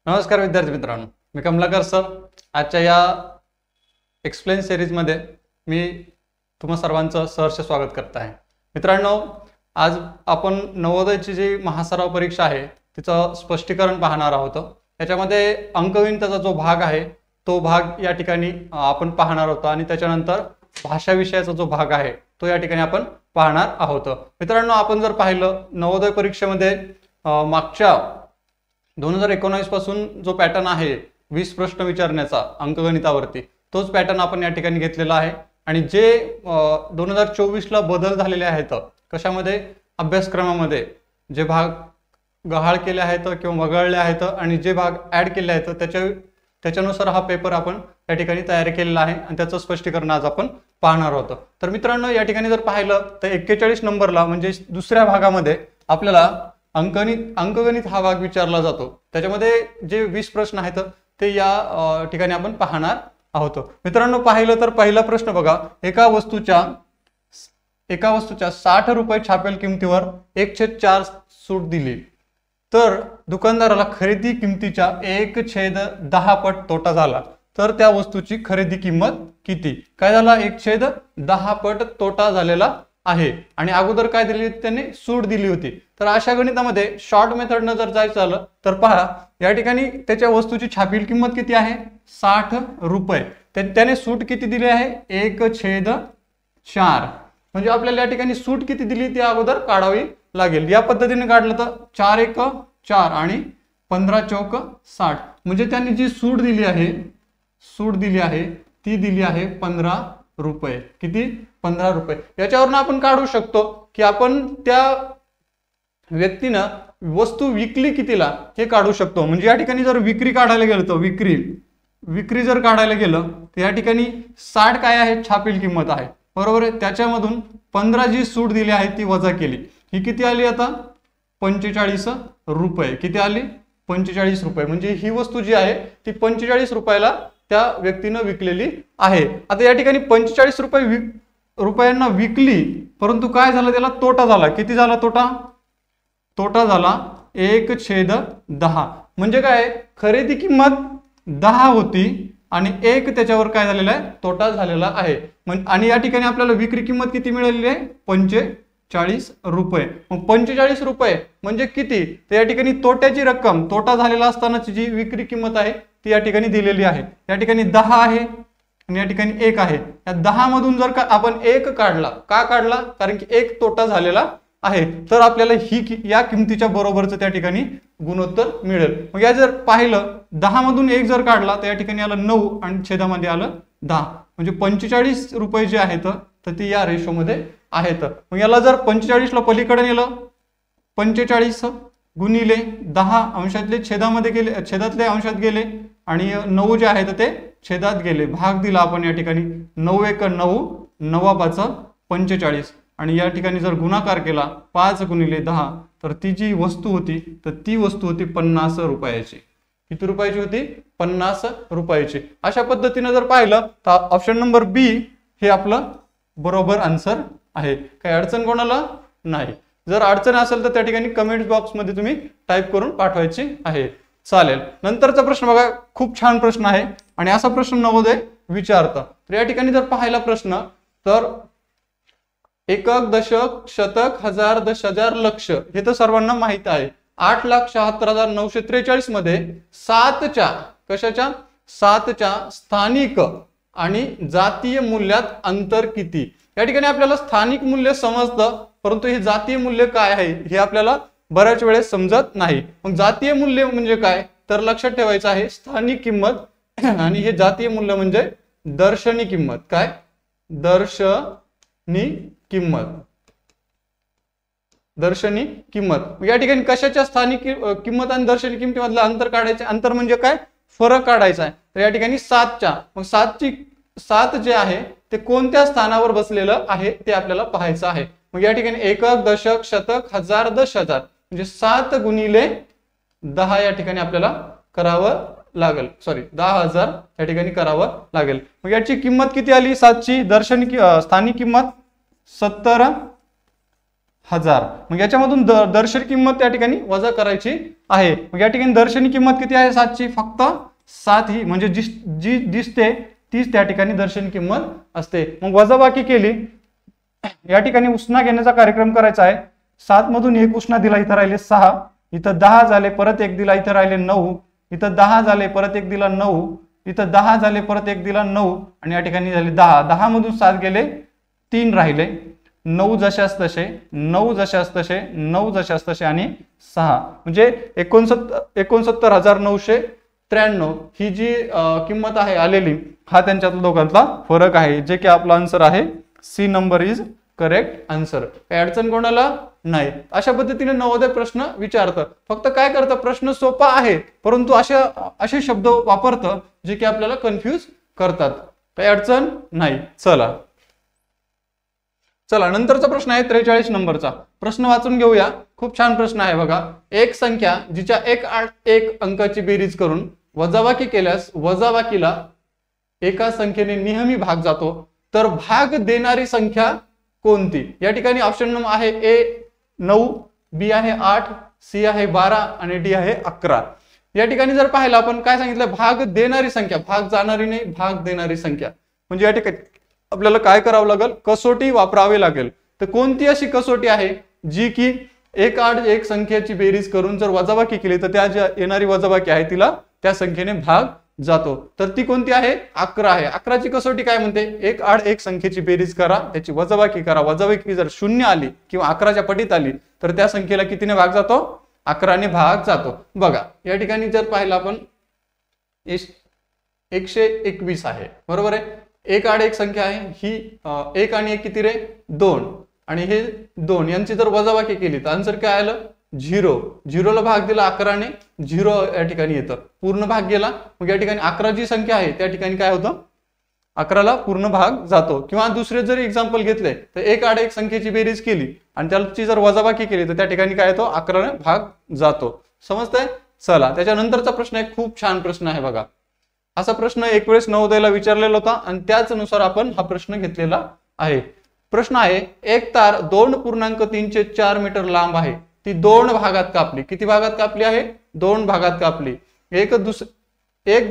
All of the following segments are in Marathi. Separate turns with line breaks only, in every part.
नमस्कार विद्यार्थी मित्रांनो, मी कमलाकर सर. आजच्या या एक्सप्लेन सिरीजमध्ये मी तुम्हा सर्वांचं सहर्ष स्वागत करत आहे. मित्रांनो, आज आपण नवोदयची जी महासराव परीक्षा आहे तिचं स्पष्टीकरण पाहणार आहोत. त्याच्यामध्ये अंकगणिताचा जो भाग आहे तो भाग या ठिकाणी आपण पाहणार आहोत आणि त्याच्यानंतर भाषा विषयाचा जो भाग आहे तो या ठिकाणी आपण पाहणार आहोत. मित्रांनो, आपण जर पाहिलं नवोदय परीक्षेमध्ये मागच्या 2019 पासून जो पॅटर्न आहे 20 प्रश्न विचारण्याचा अंकगणितावरती, तोच पॅटर्न आपण या ठिकाणी घेतलेला आहे. आणि जे 2024 ला बदल झालेले आहेत कशामध्ये, अभ्यासक्रमामध्ये जे भाग गहाळ केले आहेत किंवा वगळले आहेत आणि जे भाग ऍड केले आहेत त्याच्यानुसार हा पेपर आपण या ठिकाणी तयार केलेला आहे आणि त्याचं स्पष्टीकरण आज आपण पाहणार आहोत. तर मित्रांनो, या ठिकाणी जर पाहिलं तर 41 नंबरला म्हणजे दुसऱ्या भागामध्ये आपल्याला अंकगणित हा भाग विचारला जातो. त्याच्यामध्ये जे 20 प्रश्न आहेत ते या ठिकाणी आपण पाहणार आहोत. मित्रांनो, पाहिलं तर पहिला प्रश्न बघा, एका वस्तूच्या 60 रुपये छापेल किमतीवर 1/4 सूट दिली तर दुकानदाराला खरेदी किमतीच्या 1/10 पट तोटा झाला तर त्या वस्तूची खरेदी किंमत किती? काय झाला, 1/10 पट तोटा झालेला आहे आणि अगोदर काय दिली होती, त्यांनी सूट दिली होती. तर अशा गणितामध्ये शॉर्ट मेथडनं जर जायचं झालं तर पहा, या ठिकाणी त्याच्या वस्तूची छापील किंमत किती आहे, 60 रुपये. त्याने सूट किती दिली आहे, 1/4. म्हणजे आपल्याला या ठिकाणी सूट किती दिली ती अगोदर काढावी लागेल. या पद्धतीने काढलं तर 4 × 4 आणि 15 × 60. म्हणजे त्यांनी जी सूट दिली आहे ती दिली आहे 15 रुपये. किती, 15 रुपये. याच्यावरून आपण काढू शकतो की आपण त्या व्यक्तीनं वस्तू विकली कितीला हे काढू शकतो. म्हणजे या ठिकाणी जर विक्री काढायला गेलं तर विक्री जर काढायला गेलं तर या ठिकाणी 60 काय आहे, छापील किंमत आहे, बरोबर आहे. त्याच्यामधून 15 जी सूट दिली आहे ती वजा केली, ही किती आली आता, 45 रुपये. किती आली, 45 रुपये. म्हणजे ही वस्तू जी आहे ती 45 रुपयाला त्या व्यक्तीनं विकलेली आहे. आता या ठिकाणी 45 रुपयांना विकली, परंतु काय झालं, त्याला तोटा झाला. किती झाला तोटा झाला 1/10. म्हणजे काय, खरेदी किंमत 10 होती आणि 1 त्याच्यावर काय झालेला आहे, तोटा झालेला आहे. आणि या ठिकाणी आपल्याला विक्री किंमत किती मिळालेली आहे, 45 रुपये. मग 45 रुपये म्हणजे किती, तर या ठिकाणी तोट्याची रक्कम, तोटा झालेला असतानाची जी विक्री किंमत आहे ती या ठिकाणी दिलेली आहे. या ठिकाणी 10 आहे आणि या ठिकाणी 1 आहे. या 10 मधून जर का आपण 1 काढला, का काढला, कारण की 1 तोटा झालेला आहे, तर आपल्याला या किमतीच्या बरोबरचं त्या ठिकाणी गुणोत्तर मिळेल. मग या जर पाहिलं 10 मधून 1 जर काढला तर या ठिकाणी आलं 9 आणि छेदामध्ये आलं 10. म्हणजे 45 रुपये जे आहेत तर ते या रेशोमध्ये आहेत. मग याला जर 45 ला पलीकडे नेलं, 45 गुणिले 10 अंशातले छेदामध्ये गेले, छेदातले अंशात गेले आणि 9 जे आहेत ते छेदात गेले. भाग दिला आपण या ठिकाणी, 9 × 9 9 × 5 45. आणि या ठिकाणी जर गुणाकार केला 5 × 10 तर ती जी वस्तू होती तर ती वस्तू होती 50 रुपयाची. किती रुपयाची होती, 50 रुपयाची. अशा पद्धतीने जर पाहिलं तर ऑप्शन नंबर बी हे आपलं बरोबर आन्सर आहे. काही अडचण कोणाला नाही. जर अडचण असेल तर त्या ठिकाणी कमेंट बॉक्स मध्ये तुम्ही टाईप करून पाठवायची आहे. चालेल. नंतरचा प्रश्न बघा, खूप छान प्रश्न आहे आणि असा प्रश्न नवोदय विचारतं. तर या ठिकाणी जर पाहिला प्रश्न तर एकक, दशक, शतक, हजार, 10,000, लक्ष हे तर सर्वांना माहित आहे. 8,76,943 मध्ये 7च्या स्थानिक आणि जातीय मूल्यात अंतर किती? या ठिकाणी आपल्याला स्थानिक मूल्य समजतं, परंतु हे जातीय मूल्य काय आहे हे आपल्याला बऱ्याच वेळेस समजत नाही. मग जातीय मूल्य म्हणजे काय, तर लक्षात ठेवायचं आहे स्थानिक किंमत आणि हे जातीय मूल्य म्हणजे दर्शनी किंमत. काय, दर्शनी किंमत. या ठिकाणी कशाच्या स्थानिक किंमत आणि दर्शनी किंमतीमधलं अंतर काढायचं. अंतर म्हणजे काय, फरक काढायचा आहे. तर या ठिकाणी 7च्या, मग 7 जे आहे ते कोणत्या स्थानावर बसलेलं आहे ते आपल्याला पाहायचं आहे. मग या ठिकाणी एकक, दशक, शतक, हजार, 10,000 म्हणजे 7 × 10 या ठिकाणी आपल्याला करावं लागेल. 10,000 या ठिकाणी करावं लागेल. मग याची किंमत किती आली, 7ची स्थानिक किंमत 1000. मग याच्यामधून दर्शनी किंमत त्या ठिकाणी वजा करायची आहे. मग या ठिकाणी दर्शनी किंमत किती आहे 7 ची? फक्त 7 ही, म्हणजे जी दिसते तीच त्या ठिकाणी दर्शनी किंमत असते. मग वजाबाकी केली, या ठिकाणी उसना घेण्याचा कार्यक्रम करायचा आहे. 7 मधून 1 उसना दिला, इथं राहिले 6, इथं 10 झाले, परत 1 दिला, इथं राहिले 9, इथं 10 झाले, परत 1 दिला 9, इथं 10 झाले, परत 1 दिला 9, आणि या ठिकाणी झाले 10. 10 मधून 7 गेले, 3 राहिले, 9 जशास तसे, 9 जशास तसे, 9 जशास तसे आणि 6, म्हणजे 69,993 ही जी किंमत आहे आलेली, हा त्यांच्यात दोघांचा फरक आहे, जे की आपला आन्सर आहे C number is correct answer. काही अडचण कोणाला नाही. अशा पद्धतीने नवोदय प्रश्न विचारतं. फक्त काय करतं, प्रश्न सोपा आहे परंतु असे शब्द वापरतं जे की आपल्याला कन्फ्यूज करतात. काही अडचण नाही. चला नंतरचा प्रश्न आहे 43 नंबरचा. प्रश्न वाचून घेऊया. खूप छान प्रश्न आहे बघा. एक संख्या जिच्या 1 अंकाची बेरीज करून वजाबाकी केल्यास वजाबाकीला एका संख्येने नेहमी भाग जातो, तर भाग देणारी संख्या कोणती? या ठिकाणी ऑप्शन नंबर आहे ए 9, बी आहे 8, सी आहे 12 आणि डी आहे 11. या ठिकाणी जर पाहिलं आपण काय सांगितलं, भाग देणारी संख्या, भाग जाणारी नाही, भाग देणारी संख्या. म्हणजे या ठिकाणी आपल्याला काय करावं लागेल, कसोटी वापरावी लागेल. तर कोणती अशी कसोटी आहे जी की 1 संख्येची बेरीज करून जर वजाबाकी केली तर त्या जी येणारी वजाबाकी आहे तिला त्या संख्येने भाग जातो, तर ती कोणती आहे? 11 आहे. 11ची कसोटी काय म्हणते, 1 संख्येची बेरीज करा, त्याची वजाबाकी करा, वजाबाकी जर 0 आली किंवा 11च्या पटीत आली तर त्या संख्येला कितीने भाग जातो? 11ने भाग जातो. बघा या ठिकाणी जर पाहिलं आपण 121 आहे, बरोबर आहे. 1 संख्या आहे ही, 1 आणि 1 किती रे? 2, आणि हे 2 यांची जर वजाबाकी केली तर आन्सर काय आलं? 0. 0ला भाग दिला 11ने, 0 या ठिकाणी येतं, पूर्ण भाग गेला. मग या ठिकाणी 11 जी संख्या आहे त्या ठिकाणी काय होतं, 11ला पूर्ण भाग जातो. किंवा दुसरे जर एक्झाम्पल घेतले तर 1 संख्येची बेरीज केली आणि त्याची जर वजाबाकी केली तर त्या ठिकाणी काय येतो? 11ने भाग जातो. समजतंय? चला त्याच्यानंतरचा प्रश्न एक खूप छान प्रश्न आहे बघा. असा प्रश्न एक वेळेस नवोदयला विचारलेला होता आणि त्याच नुसार आपण हा प्रश्न घेतलेला आहे. प्रश्न आहे, एक तार 2.34 मीटर लांब आहे, ती 2 भागात कापली. किती भागात कापली आहे? 2 भागात कापली. एक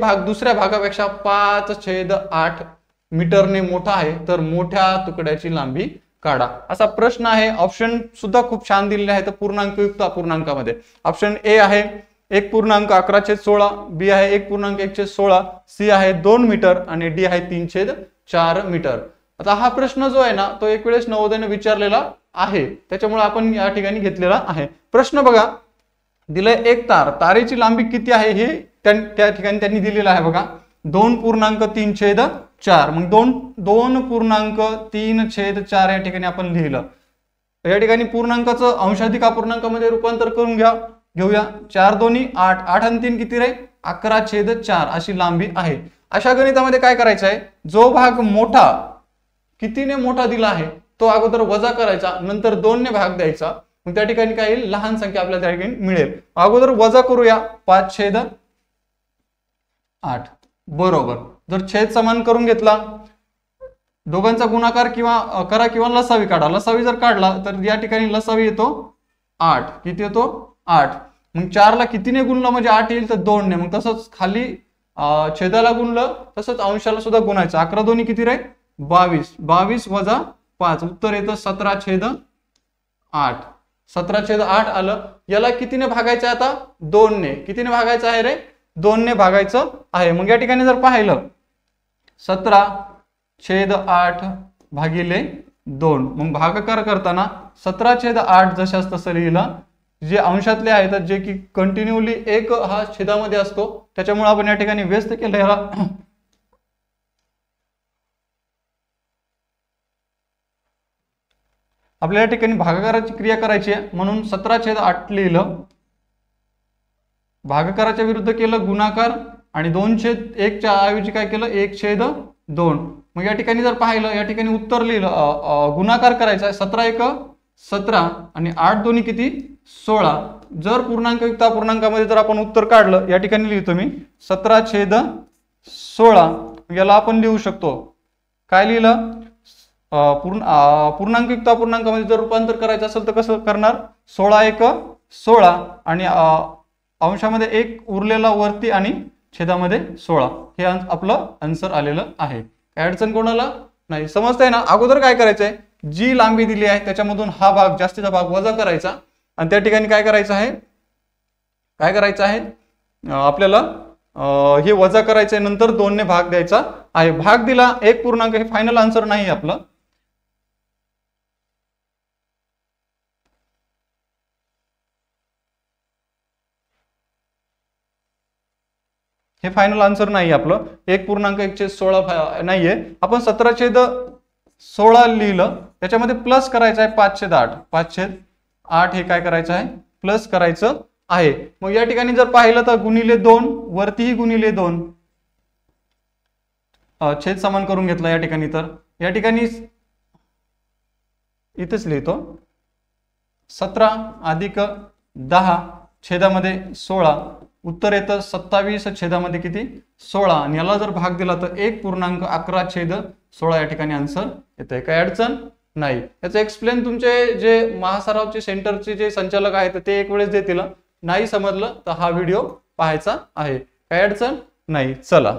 भाग दुसऱ्या भागापेक्षा 5/8 मीटरने मोठा आहे, तर मोठ्या तुकड्याची लांबी काढा. असा प्रश्न आहे. ऑप्शन सुद्धा खूप छान दिलेले आहेत पूर्णांकयुक्त अपूर्णांकामध्ये. ऑप्शन ए आहे 1.11/16, बी आहे 1.1/16, सी आहे 2 मीटर आणि डी आहे 3/4 मीटर. आता हा प्रश्न जो आहे ना तो एक वेळेस नवोदयाने विचारलेला आहे, त्याच्यामुळे आपण या ठिकाणी घेतलेला आहे. प्रश्न बघा, दिलंय एक तारेची लांबी किती आहे हे त्या ठिकाणी त्यांनी दिलेलं आहे बघा, 2.3/4. मग 2.3/4 या ठिकाणी आपण लिहिलं. या ठिकाणी पूर्णांकाचं अंशाधिक अपूर्णांकामध्ये रूपांतर करून घेऊया. 4 दोन्ही 8, 8 आणि 3 किती रे? 11/4 अशी लांबी आहे. अशा गणितामध्ये काय करायचं आहे, जो भाग मोठा कितीने मोठा दिला आहे तो अगोदर वजा करायचा, नंतर 2 ने भाग द्यायचा. मग त्या ठिकाणी काय येईल, लहान संख्या आपल्याला त्या ठिकाणी मिळेल. अगोदर वजा करूया, 5/8 बरोबर. जर छेद समान करून घेतला, दोघांचा गुणाकार किंवा करा किंवा लसावी काढा. लसावी जर काढला तर या ठिकाणी लसावी येतो 8. किती येतो? 8. मग 4 ला कितीने गुणलं म्हणजे 8 येईल, तर 2 ने. मग तसंच खाली छेदाला गुणलं तसंच अंशाला सुद्धा गुणायचं. 11 दोन्ही किती रे? 22. 22 वजा 5 उत्तर येतं 17/8. 17/8 आलं. याला कितीने भागायचं आता? 2 ने. कितीने भागायचं आहे रे? 2 ने भागायचं आहे. मग या ठिकाणी जर पाहिलं 17/8 भागिले 2, मग भागाकार करताना 17/8 जशास तसं लिहिलं. जे अंशातले आहेत जे की कंटिन्यूली 1 हा छेदामध्ये असतो, त्याच्यामुळे आपण या ठिकाणी व्यस्त केलं याला. आपल्याला या ठिकाणी भागाकाराची क्रिया करायची आहे म्हणून 17/8 लिहिलं. भागाकाराच्या विरुद्ध केलं गुणाकार आणि 2/1च्या ऐवजी काय केलं 1/2. मग या ठिकाणी जर पाहिलं या ठिकाणी उत्तर लिहिलं, गुणाकार करायचा आहे. 17/1 17 आणि 8 दोन्ही किती? 16. जर पूर्णांकयुक्त अपूर्णांकामध्ये जर आपण उत्तर काढलं, या ठिकाणी लिहितो मी 17/16. याला आपण लिहू शकतो काय लिहिलं, पूर्णांकयुक्त अपूर्णांकामध्ये जर रूपांतर करायचं असेल तर कसं करणार, 16 एक 16 आणि अंशामध्ये 1 उरलेला वरती आणि छेदामध्ये 16, हे आपलं आन्सर आलेलं आहे. काय अडचण कोणाला नाही, समजतंय ना. अगोदर काय करायचंय, जी लांबी दिली आहे त्याच्यामधून हा भाग जास्तीचा भाग वजा करायचा आणि त्या ठिकाणी काय करायचं आहे आपल्याला हे वजा करायचंय, नंतर 2 ने भाग द्यायचा आहे. भाग दिला 1 पूर्णांक, हे फायनल आन्सर नाही आपलं. हे फायनल आन्सर नाही आपलं. 1.1/16 नाहीये, आपण 17/16 लिहिलं, त्याच्यामध्ये प्लस करायचं आहे 5/8. 5/8 हे काय करायचं आहे, प्लस करायचं आहे. मग या ठिकाणी जर पाहिलं तर गुणिले 2, वरतीही गुणिले 2, छेद समान करून घेतला या ठिकाणी. तर या ठिकाणी इथेच लिहितो 17 अधिक 10 छेदामध्ये 16, उत्तर येतं 27 छेदामध्ये किती 16, आणि याला जर भाग दिला तर 1.11/16 या ठिकाणी आन्सर येतंय. काय अडचण नाही. याचं एक्सप्लेन तुमचे जे महासरावचे सेंटरचे जे संचालक आहेत ते एक वेळेस देतील. नाही समजलं तर हा व्हिडिओ पाहायचा आहे. काय अडचण नाही. चला,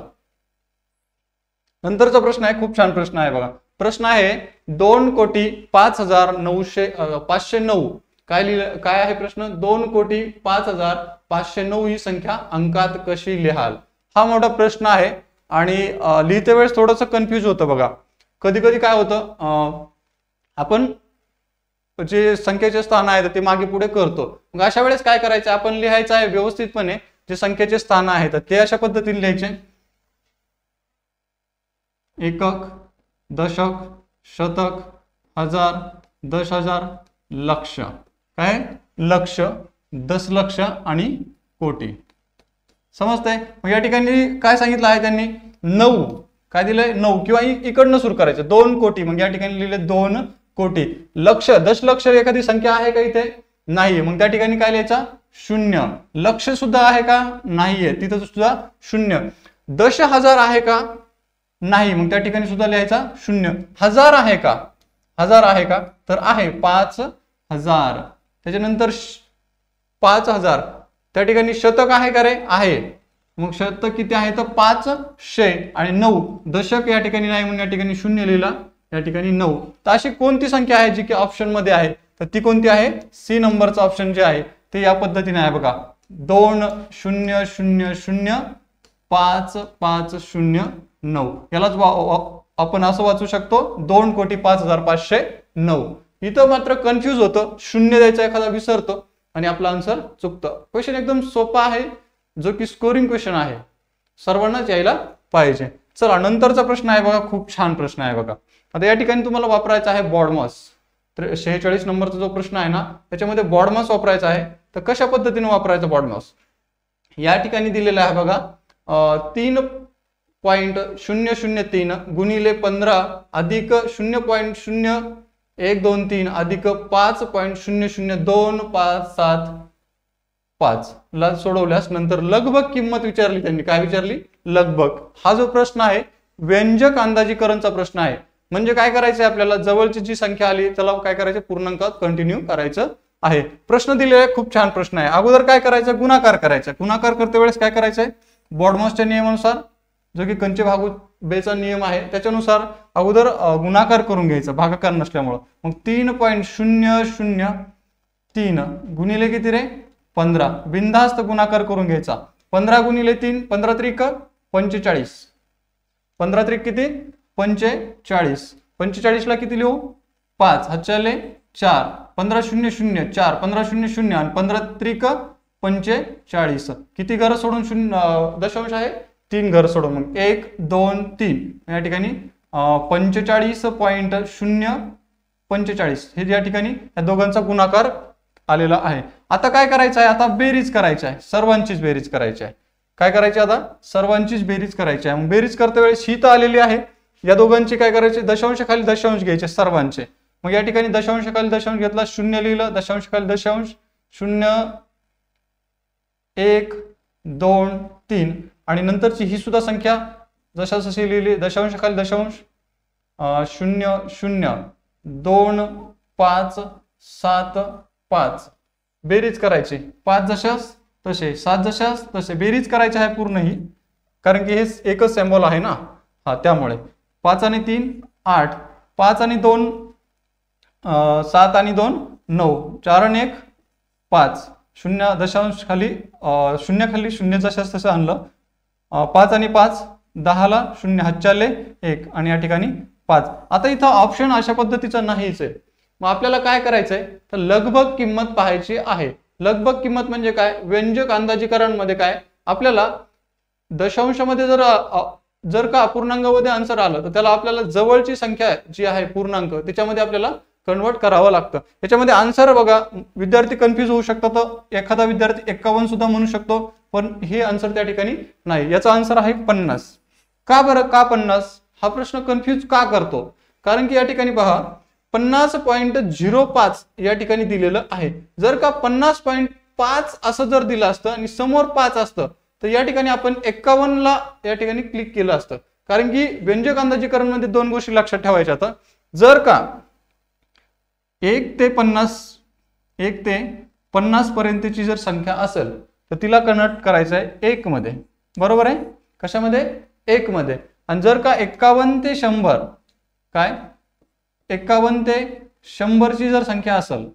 नंतरचा प्रश्न आहे, खूप छान प्रश्न आहे बघा. प्रश्न आहे 2,05,509. काय आहे प्रश्न, 2,05,509 ही संख्या अंकात कशी लिहाल, हा मोठा प्रश्न आहे. आणि लिहिते वेळेस थोडंसं कन्फ्युज होतं बघा. कधी कधी काय होतं, आपण जे संख्येचे स्थान आहेत ते मागे पुढे करतो. मग अशा वेळेस काय करायचं, आपण लिहायचं आहे व्यवस्थितपणे जे संख्येचे स्थान आहेत ते अशा पद्धतीने लिहायचे. एकक, दशक, शतक, हजार, 10,000, लक्ष. काय, लक्ष, दशलक्ष आणि कोटी. समजतंय. मग या ठिकाणी काय सांगितलं आहे त्यांनी, 9 काय दिलंय, 9 किंवा इकडनं सुरू करायचं 2 कोटी. मग या ठिकाणी लिहिले 2 कोटी. लक्ष, दशलक्ष एखादी संख्या आहे का इथे, नाहीये. मग त्या ठिकाणी काय लिहायचा, 0. लक्ष सुद्धा आहे का, नाहीये, तिथं सुद्धा 0. 10,000 आहे का, नाही, मग त्या ठिकाणी सुद्धा लिहायचा 0. हजार आहे का, तर आहे 5,000. त्याच्यानंतर 5,000, त्या ठिकाणी शतक आहे का रे, आहे. मग शतक किती आहे तर 500 आणि 9. दशक या ठिकाणी नाही, म्हणून या ठिकाणी 0 लिहिला, या ठिकाणी 9. तर अशी कोणती संख्या आहे जी की ऑप्शन मध्ये आहे, तर ती कोणती आहे, सी नंबरचा ऑप्शन जे आहे ते या पद्धतीने आहे बघा. 2,000,5,509. यालाच आपण असं वाचू शकतो 2,05,509. इथं मात्र कन्फ्युज होतं, 0 द्यायचा एखादा विसरतो आणि आपला आन्सर चुकतं. क्वेश्चन एकदम सोपा आहे, जो की स्कोरिंग क्वेश्चन आहे, सर्वांनाच यायला पाहिजे. चला, नंतरचा प्रश्न आहे बघा, खूप छान प्रश्न आहे बघा. आता या ठिकाणी तुम्हाला वापरायचा आहे बॉडमास. तर 46 नंबरचा जो प्रश्न आहे ना, त्याच्यामध्ये बॉडमास वापरायचा आहे. तर कशा पद्धतीने वापरायचा बॉडमास, या ठिकाणी दिलेला आहे बघा. 3.003 गुणिले 15 अधिक 0.0123 अधिक 5.002575 ला सोडवल्यास नंतर लगभग किंमत विचारली त्यांनी. काय विचारली, लगभग. हा जो प्रश्न आहे व्यंजक अंदाजीकरणचा प्रश्न आहे. म्हणजे काय करायचंय आपल्याला, जवळची जी संख्या आली त्याला काय करायचं, पूर्णांकात कंटिन्यू करायचं आहे. प्रश्न दिलेला आहे, खूप छान प्रश्न आहे. अगोदर काय करायचं, गुणाकार करायचा. गुणाकार करते वेळेस काय करायचंय, बॉडमासच्या नियमानुसार, जो की कंचे भागू बेचा नियम आहे त्याच्यानुसार अगोदर गुणाकार करून घ्यायचा, भागाकार नसल्यामुळं. मग 3.003 गुणिले किती रे, 15. बिनधास्त गुणाकार करून घ्यायचा. 15 गुणिले 3, 15 त्रिक 45. 15 त्रिक किती, 45. 45 ला किती लिहू, 5. हातच्याले 4. 15,0,0 4, 15,0,0 आणि 15 त्रिक 45. किती घर सोडून दशांश आहे, 3 घर सोडून. मग 1, 2, 3 या ठिकाणी 45.045 हे या ठिकाणी या दोघांचा गुणाकार आलेला आहे. आता काय करायचं आहे, आता बेरीज करायची आहे, सर्वांचीच बेरीज करायची आहे. काय करायची, आता सर्वांचीच बेरीज करायची आहे. मग बेरीज करते वेळेस ही तर आलेली आहे, या दोघांची काय करायचे, दशांश खाली दशांश घ्यायचे सर्वांचे. मग या ठिकाणी दशांश खाली दशांश घेतला, 0 लिहिलं, दशांश खाली दशांश, 0, 1, 2, 3 आणि नंतरची ही सुद्धा संख्या जशाशी लिहिली, दशांश खाली दशांश 0 0 2 5 7 5 बेरीज करायची 5 जशास तसे 7 जशास तसे बेरीज करायची आहे पूर्ण ही, कारण की हे एकच सिम्बॉल आहे ना, हा त्यामुळे 5 आणि 3 8 5 आणि 2 7 आणि 2 9 4 आणि 1 5 0 दशांश खाली 0 खाली 0 जशास तसं आणलं 5 आणि 5 10 ला 0 हातच्याले 1 आणि या ठिकाणी 5. आता इथं ऑप्शन अशा पद्धतीचं नाहीच आहे. मग आपल्याला काय करायचंय तर लगभग किंमत पाहायची आहे. लगभग किंमत म्हणजे काय, व्यंजक अंदाजीकरण मध्ये काय आपल्याला दशांशामध्ये जर का अपूर्णांकामध्ये आन्सर आलं तर त्याला आपल्याला जवळची संख्या जी आहे पूर्णांक त्याच्यामध्ये आपल्याला कन्वर्ट करावं लागतं. याच्यामध्ये आन्सर बघा विद्यार्थी कन्फ्यूज होऊ शकतात. एखादा विद्यार्थी 51 सुद्धा म्हणू शकतो, पण हे आन्सर त्या ठिकाणी नाही. याचा आन्सर आहे 50. का बरं, का 50 हा प्रश्न कन्फ्यूज का करतो, कारण की या ठिकाणी पहा 50.05 या ठिकाणी दिलेलं आहे. जर का 50.5 असं जर दिलं असतं आणि समोर 5 असतं तर या ठिकाणी आपण 51 ला या ठिकाणी क्लिक केलं असतं, कारण की व्यंजक अंदाजीकरण मध्ये दोन गोष्टी लक्षात ठेवायच्या. आता जर का 1 ते 50 पर्यंतची जर संख्या असेल तर तिला कन्वर्ट करायचं आहे 1 मध्ये, बरोबर आहे, कशामध्ये 1 मध्ये. आणि जर का 51 ते 100 काय 51 ते 100 ची जर संख्या असेल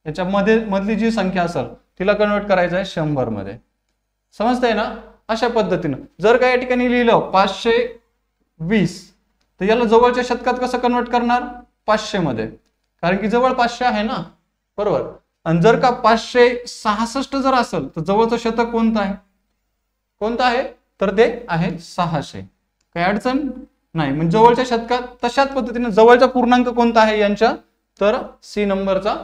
याच्यामध्ये मधली जी संख्या असेल तिला कन्वर्ट करायचं आहे 100 मध्ये. समजतंय ना, अशा पद्धतीनं. जर का या ठिकाणी लिहिलं 520 तर याला जवळच्या शतकात कसं कन्वर्ट करणार 500 मध्ये, कारण की जवळ 500 आहे ना, बरोबर. आणि जर का 566 जर असेल तर जवळचं शतक कोणतं आहे, कोणतं आहे तर ते आहे 600. काही अडचण नाही. म्हणजे जवळच्या शतकात तशाच पद्धतीने जवळचा पूर्णांक कोणता आहे यांच्या, तर सी नंबरचा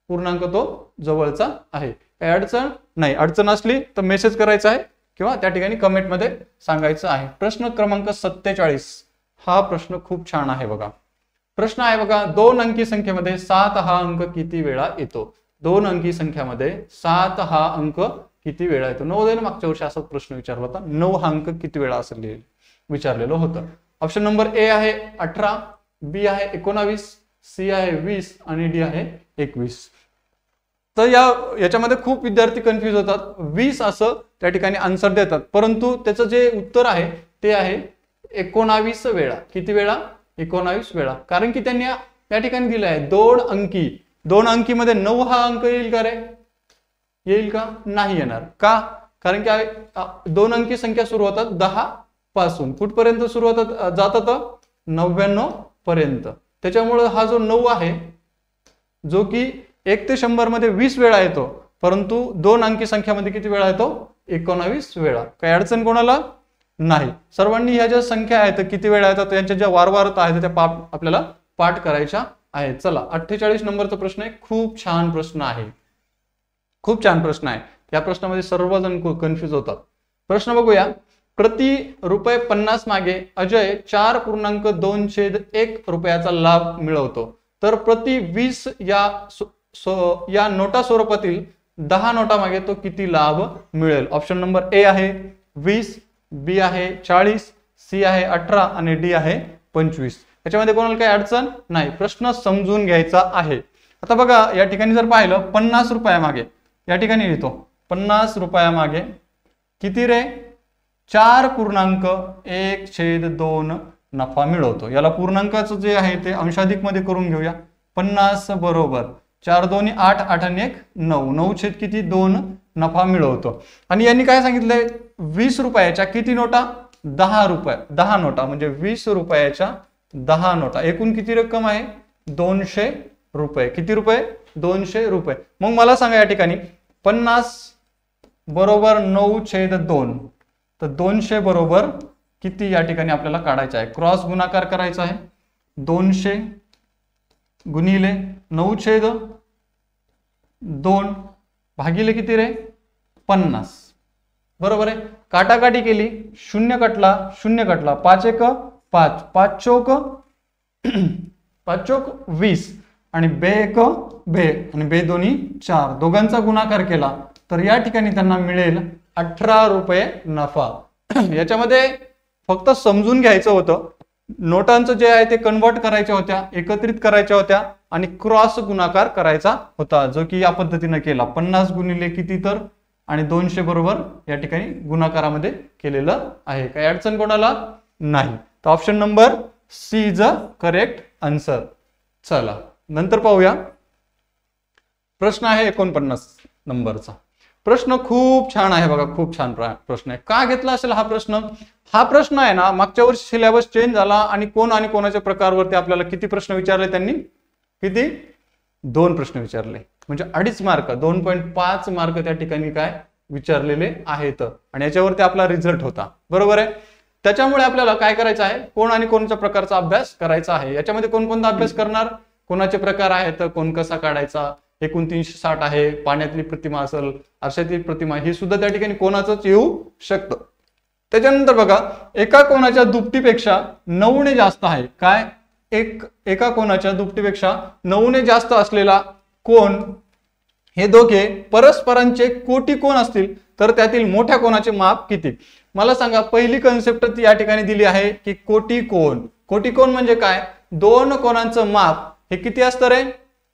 पूर्णांक तो जवळचा आहे. काही अडचण नाही. अडचण असली तर मेसेज करायचा आहे किंवा त्या ठिकाणी कमेंट मध्ये सांगायचं आहे. प्रश्न क्रमांक 47 हा प्रश्न खूप छान आहे बघा. प्रश्न आहे बघा, 2 अंकी संख्येमध्ये 7 हा अंक किती वेळा येतो. 2 अंकी संख्यामध्ये 7 हा अंक किती वेळा येतो. नवोदयने मागच्या वर्षी असाच प्रश्न विचारला होता. 9 हा अंक किती वेळा असं विचारलेलं होतं. ऑप्शन नंबर ए आहे 18, बी आहे 19, सी आहे 20 आणि डी आहे 21. तर याच्यामध्ये खूप विद्यार्थी कन्फ्यूज होतात. 20 असं त्या ठिकाणी आन्सर देतात, परंतु त्याचं जे उत्तर आहे ते आहे 19 वेळा. किती वेळा 19 वेळा, कारण की त्यांनी त्या ठिकाणी दिलं आहे 2 अंकी. 2 अंकी मध्ये 9 हा अंक येईल का रे, येईल का, नाही येणार. का, कारण की 2 अंकी संख्या सुरू होतात 10 पासून, कुठपर्यंत सुरू होतात जातात 99 पर्यंत. त्याच्यामुळे हा जो 9 आहे जो की 1 ते 100 मध्ये 20 वेळा येतो, परंतु 2 अंकी संख्यामध्ये किती वेळा येतो 19 वेळा. काही अडचण कोणाला नाही. सर्वांनी ह्या ज्या संख्या आहेत किती वेळा येतात यांच्या ज्या वारंवारता आहेत त्या आपल्याला पाठ करायच्या आहेत. चला 48 नंबरचा प्रश्न आहे. खूप छान प्रश्न आहे, खूप छान प्रश्न आहे. या प्रश्नामध्ये सर्वजण कन्फ्यूज होतात. प्रश्न बघूया. प्रति ₹50 मागे अजय 4.2 रुपयाचा लाभ मिळवतो, तर प्रति 20 या नोटा स्वरूपातील 10 नोटा मागे तो किती लाभ मिळेल. ऑप्शन नंबर ए आहे 20, बी आहे 40, सी आहे 18 आणि डी आहे 25. याच्यामध्ये कोणाला काही अडचण नाही. प्रश्न समजून घ्यायचा आहे. आता बघा या ठिकाणी जर पाहिलं 50 रुपया मागे या ठिकाणी लिहितो 50 रुपया मागे किती रे 4.1/2 नफा मिळवतो. याला पूर्णांकाचं जे आहे ते अंशाधिक मध्ये करून घेऊया. 50 बरोबर 4 2 8 8 आणि 1 9 9 किती 2 नफा मिळवतो. आणि यांनी काय सांगितलंय 20 रुपयाच्या किती नोटा 10 रुपये 10 नोटा म्हणजे 20 रुपयाच्या 10 नोटा. एकूण किती रक्कम आहे 200 रुपये. किती रुपये 200 रुपये. मग मला सांगा या ठिकाणी 50 बरोबर 9/2 तर 200 बरोबर किती या ठिकाणी आपल्याला काढायचं आहे. क्रॉस गुणाकार करायचा आहे. 200 गुणिले 9/2 भागिले किती रे 50 बरोबर आहे. काटाकाटी केली 0 कटला 0 कटला 5 1 5 5 चौक 5 चौक 20 आणि 2 1 2 आणि 2 दोन्ही 4 दोघांचा गुणाकार केला तर या ठिकाणी त्यांना मिळेल 18 रुपये नफा. याच्यामध्ये फक्त समजून घ्यायचं होतं नोटांचं जे आहे ते कन्वर्ट करायच्या होत्या, एकत्रित करायच्या होत्या आणि क्रॉस गुणाकार करायचा होता, जो की या पद्धतीने केला. 50 गुणिले किती तर आणि 200 बरोबर या ठिकाणी गुणाकारामध्ये केलेलं आहे. काही अडचण कोणाला नाही. तर option number C is a correct answer. चला नंतर पाहूया. प्रश्न आहे 49 नंबरचा. प्रश्न खूप छान आहे बघा, खूप छान प्रश्न आहे. का घेतला असेल हा प्रश्न? हा प्रश्न आहे ना, मागच्या वर्षी सिलेबस चेंज झाला आणि कोण आणि कोणाच्या प्रकारवरती आपल्याला किती प्रश्न विचारले त्यांनी? किती? 2 प्रश्न विचारले. म्हणजे 2.5 मार्क, 2.5 मार्क त्या ठिकाणी काय विचारलेले आहेत आणि याच्यावरती आपला रिझल्ट होता. बरोबर आहे. त्याच्यामुळे आपल्याला काय करायचं आहे? कोण आणि कोणत्या प्रकारचा अभ्यास करायचा आहे. याच्यामध्ये कोणकोणता अभ्यास करणार, कोणाचे प्रकार आहेत, कोण कसा काढायचा, एकूण 360 आहे, पाण्यातली प्रतिमा असेल, आरशातील प्रतिमा, हे सुद्धा त्या ठिकाणी कोणाचंच येऊ शकतं. त्याच्यानंतर बघा, एका कोणाच्या दुपटीपेक्षा 9 ने जास्त आहे. काय? एका कोणाच्या दुपटीपेक्षा 9 ने जास्त असलेला कोण, हे दोघे परस्परांचे कोटी कोण असतील तर त्यातील मोठ्या कोणाचे माप किती? मला सांगा, पहिली कन्सेप्ट या ठिकाणी दिली आहे की कोटी कोण. कोटी कोण म्हणजे काय? 2 कोणांचं माप हे किती असतं रे?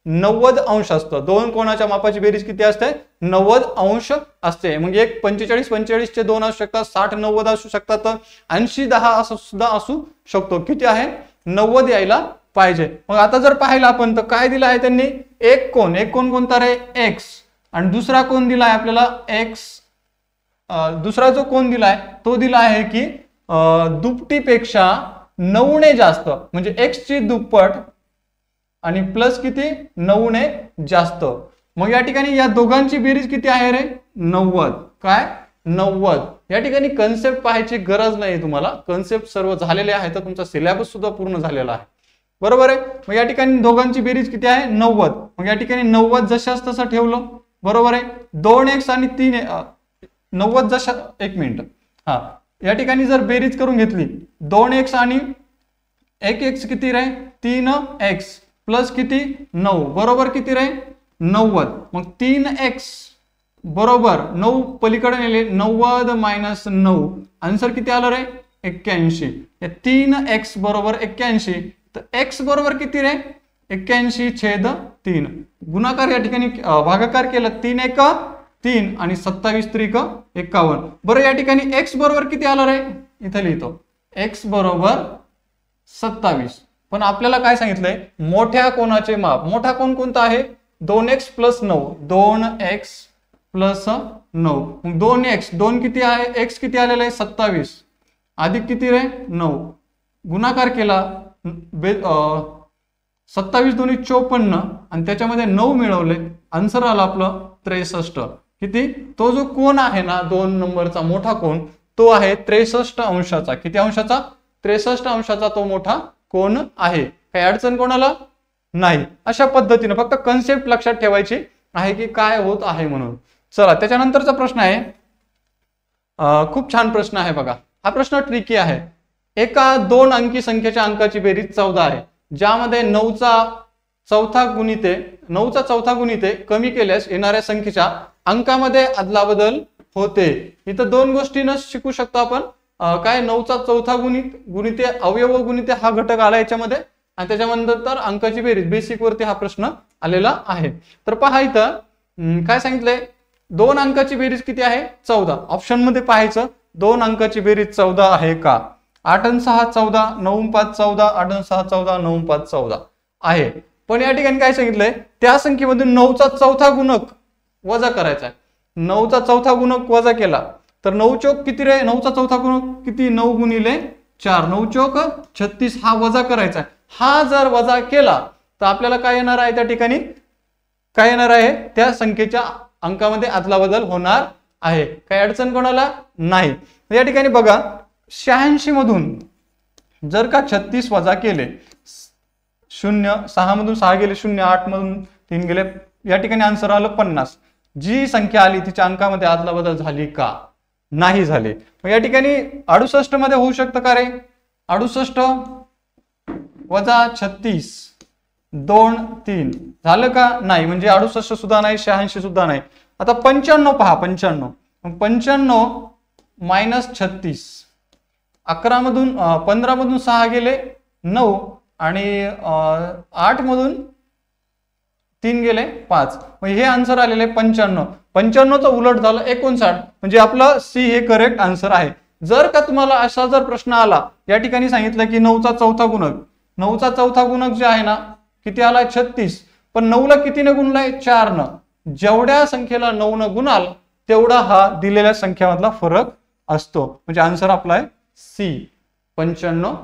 90 अंश असतं. 2 कोणाच्या मापाची बेरीज किती असते? 90 अंश असते. मग एक 45 45 चे 2 असू शकतात, 60 90 असू शकतात, 80 10 असं सुद्धा असू शकतो. किती आहे? 90 यायला पाहिजे. मग आता जर पाहिलं आपण तर काय दिलं आहे त्यांनी? एक कोण कोणता रे? एक्स. आणि दुसरा कोण दिला आहे आपल्याला? एक्स. दुसरा जो कोण दिलाय तो दिला आहे की दुपटीपेक्षा 9 ने जास्त, म्हणजे एक्स ची दुप्पट आणि प्लस किती? 9 ने जास्त. मग या ठिकाणी या दोघांची बेरीज किती आहे रे? 90. काय? 90. या ठिकाणी कन्सेप्ट पाहायची गरज नाही तुम्हाला, कन्सेप्ट सर्व झालेले आहे, तर तुमचा सिलेबस सुद्धा पूर्ण झालेला आहे. बरोबर आहे. मग या ठिकाणी दोघांची बेरीज किती आहे? 90. मग या ठिकाणी 90 जशाच तसं ठेवलं. बरोबर आहे. 2x आणि 3 90 जशा, एक मिनिट, हा या ठिकाणी जर बेरीज करून घेतली 2x आणि 1x किती रे? 3x प्लस किती? 9 बरोबर किती रे? 90. मग 3x बरोबर 9 पलीकडे नेले, 90 मायनस 9, आन्सर किती आलं रे? 81. 3x बरोबर 81. तर x बरोबर किती रे? 81/3. गुणाकार या ठिकाणी भागाकार केला, 3 1 3 आणि 27 3 51. बरं या ठिकाणी x बरोबर किती आलं रे? इथे लिहितो, x बरोबर 27. पण आपल्याला काय सांगितलंय? मोठ्या कोणाचे माप. मोठा कोण कोणता आहे? 2x plus 9. 2x plus 9. 2x 2 किती आहे? x किती आलेला आहे? 27 अधिक किती रे? 9. गुणाकार केला, 27 दोन्ही 54 आणि त्याच्यामध्ये 9 मिळवले, आन्सर आला आपलं 63. किती? तो जो कोण आहे ना 2 नंबरचा मोठा कोण, तो आहे 63 अंशाचा. किती अंशाचा? 63 अंशाचा तो मोठा कोण आहे. काही अडचण कोणाला नाही. अशा पद्धतीने फक्त कन्सेप्ट लक्षात ठेवायची आहे की काय होत आहे म्हणून. चला त्याच्यानंतरचा प्रश्न आहे, खूप छान प्रश्न आहे बघा. हा प्रश्न ट्रिकी आहे. एका 2 अंकी संख्येच्या अंकाची बेरीज 14 आहे, ज्यामध्ये 9चा चौथा गुणिते कमी केल्यास येणाऱ्या संख्येच्या अंकामध्ये अदलाबदल होते. इथं 2 गोष्टींना शिकू शकतो आपण. काय? 9चा चौथा गुणिते अवयव गुणिते हा घटक आला याच्यामध्ये आणि त्याच्यानंतर अंकाची बेरीज, बेसिक वरती हा प्रश्न आलेला आहे. तर पहा इथं काय सांगितलंय? 2 अंकाची बेरीज किती आहे? 14. ऑप्शन मध्ये पाहायचं 2 अंकाची बेरीज 14 आहे का? 8 आणि 6 14, 9 आणि 5 14, 8 आणि 6 14, 9 आणि 5 14 आहे. पण या ठिकाणी काय सांगितलंय? त्या संख्येमधून 9चा चौथा गुणक वजा करायचा आहे. 9चा चौथा गुणक वजा केला तर 9 चौक किती रे? 9चा चौथा गुणक किती? 9 गुणिले 4, 9 चौक 36. हा वजा करायचा आहे. हा जर वजा केला तर आपल्याला काय येणार आहे? त्या ठिकाणी काय येणार आहे? त्या संख्येच्या अंकामध्ये अदलाबदल होणार आहे. काही अडचण कोणाला नाही. या ठिकाणी बघा, 86 मधून जर का 36 वजा केले, 0 6 मधून 6 गेले 0, 8 मधून 3 गेले, या ठिकाणी आन्सर आलं 50. जी संख्या आली तिच्या अंकामध्ये अदलाबदल झाली का? नाही झाली. मग या ठिकाणी 68 मध्ये होऊ शकतं का रे? 68 वजा 36 2 3 झालं का? नाही. म्हणजे 68 सुद्धा नाही, 86 सुद्धा नाही. आता 95 पहा, 95 मायनस 36 11 मधून 15 मधून 6 गेले 9 आणि 8 मधून 3 गेले 5. मग हे आन्सर आलेले 95. 95चं उलट झालं 59. म्हणजे आपलं सी हे करेक्ट आन्सर आहे. जर का तुम्हाला असा जर प्रश्न आला, या ठिकाणी सांगितलं की 9चा चौथा गुणक, 9चा चौथा गुणक जे आहे ना किती आलाय 36, पण 9ला कितीने गुणलाय 4 जेवढ्या संख्येला 9 गुणाल तेवढा हा दिलेल्या संख्यामधला फरक असतो. म्हणजे आन्सर आपला आहे सी 95.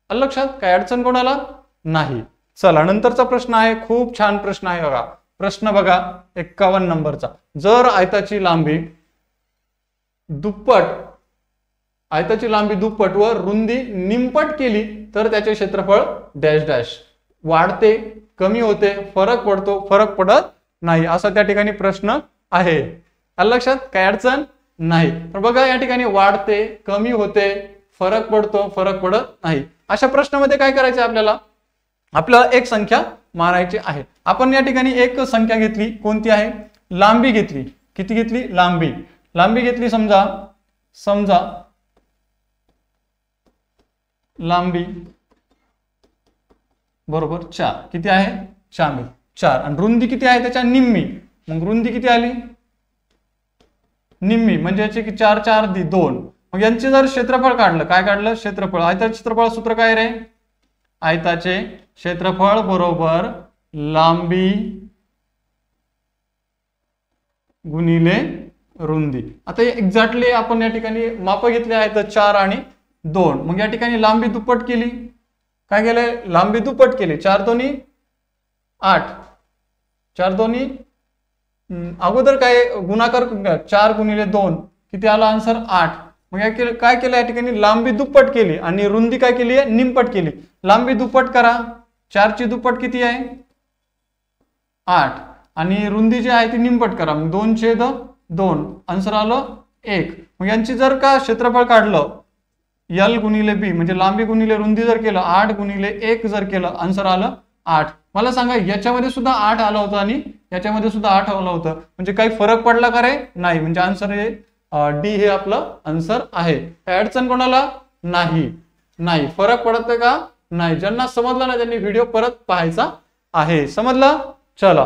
लक्षात काय अडचण कोणाला नाही. चला नंतरचा प्रश्न आहे, खूप छान प्रश्न आहे बघा. प्रश्न बघा 51 नंबरचा. जर आयताची लांबी दुप्पट व रुंदी निमपट केली तर त्याचे क्षेत्रफळ डॅश डॅश. वाढते, कमी होते, फरक पडतो, फरक पडत नाही, असा त्या ठिकाणी प्रश्न आहे. लक्षात काय अडचण नाही. तर बघा या ठिकाणी वाढते, कमी होते, फरक पडतो, फरक पडत नाही. अशा प्रश्नामध्ये काय करायचं आपल्याला एक संख्या मारायची आहे. आपण या ठिकाणी एक संख्या घेतली, कोणती आहे लांबी घेतली. किती घेतली लांबी घेतली. समजा लांबी बरोबर 4. किती आहे 4 आणि रुंदी किती आहे त्याच्या निम्मी. मग रुंदी किती आली निम्मी, म्हणजे याचे की 4 4 2. मग यांचे जर क्षेत्रफळ काढलं, काय काढलं क्षेत्रफळ. आयताचे क्षेत्रफळ सूत्र काय रे, आयताचे क्षेत्रफळ बरोबर लांबी गुणिले रुंदी. आता एक्झॅक्टली आपण या ठिकाणी माप घेतले आहेत 4 आणि 2. मग या ठिकाणी लांबी दुप्पट केली. काय केलंय लांबी दुप्पट केली. 4 दोन्ही 8, 4 दोन्ही अगोदर काय गुणाकार 4 गुणिले 2 किती आला आन्सर 8. मग काय केलं या ठिकाणी लांबी दुप्पट केली आणि रुंदी काय केली आहे निमपट केली. लांबी दुप्पट करा. 4 ची दुप्पट किती आहे 8 आणि रुंदी जी आहे ती निमपट करा. मग 2/2 आन्सर आलं 1. मग यांची जर का क्षेत्रफळ काढलं L गुणिले B म्हणजे लांबी गुणिले रुंदी जर केलं 8 गुणिले 1 जर केलं आन्सर आलं 8. मला सांगा याच्यामध्ये सुद्धा 8 आलं होतं आणि याच्यामध्ये सुद्धा 8 आलं होतं, म्हणजे काही फरक पडला का रे नाही. म्हणजे आन्सर हे डी हे आपलं आन्सर आहे. काय अडचण कोणाला नाही. फरक पडत का नाही. ज्यांना समजलं ना त्यांनी व्हिडिओ परत पाहायचा आहे. समजलं. चला